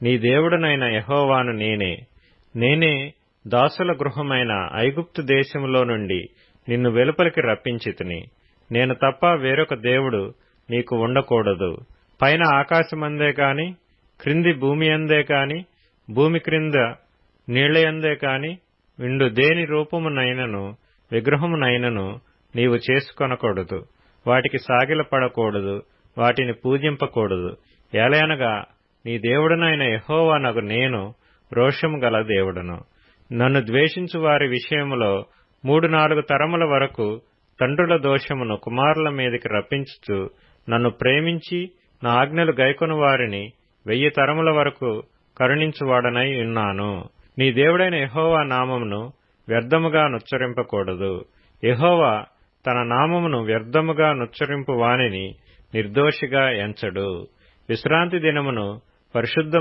నీ దేవుడనైన యెహోవాను నేనే దాసుల గృహమైన ఐగుప్తు దేశములో నుండి నిన్ను వెలుపలికి రప్పించితిని. నేను తప్ప వేరొక దేవుడు నీకు ఉండకూడదు. పైన ఆకాశమందే కాని, క్రింది భూమియందే కాని, భూమి క్రింద నీళ్లయందే కాని విండు దేని రూపమునైనను విగ్రహమునైనను నీవు చేసుకొనకూడదు. వాటికి సాగిలపడకూడదు, వాటిని పూజింపకూడదు. ఏలయనగా నీ దేవుడనైన యెహోవానగు నేను రోషము గల దేవుడను. నన్ను ద్వేషించు వారి విషయములో 3-4 తరముల వరకు తండ్రుల దోషమును కుమారుల మీదికి రప్పించుచు, నన్ను ప్రేమించి నా ఆజ్ఞలు గైకొను వారిని 1000 తరముల వరకు కరుణించువాడనై ఉన్నాను. నీ దేవుడైన యెహోవా నామమును వ్యర్థముగా నుచ్చరింపకూడదు. యెహోవా తన నామమును వ్యర్థముగా నుచ్చరింపు వానిని నిర్దోషిగా ఎంచడు. విశ్రాంతి దినమును పరిశుద్ధ